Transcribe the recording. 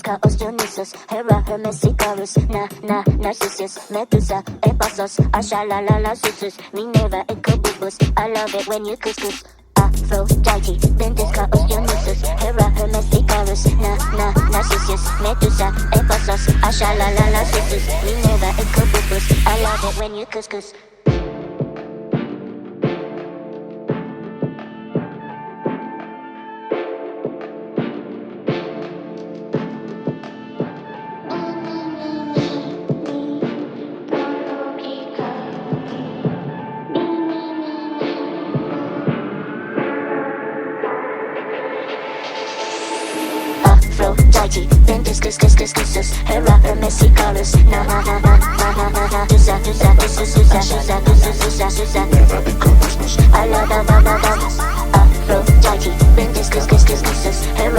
Chaos, Dionysus, Hera, Hermes, Icarus, Narcissus, Medusa, Ephasos, Ashalalala, Susus, Minerva, Ecobubus. I love it when you couscous. Aphrodite, Ventus, Chaos, Dionysus, Hera, Hermes, Icarus, Narcissus, Medusa, Ephasos, Ashalalala, Susus, Minerva, Ecobubus. I love it when you couscous. Aphrodite, Ventus, Cuscus, Hera, Hermes, Icarus, I love Aphrodite, Ventus, Cuscus, Hera.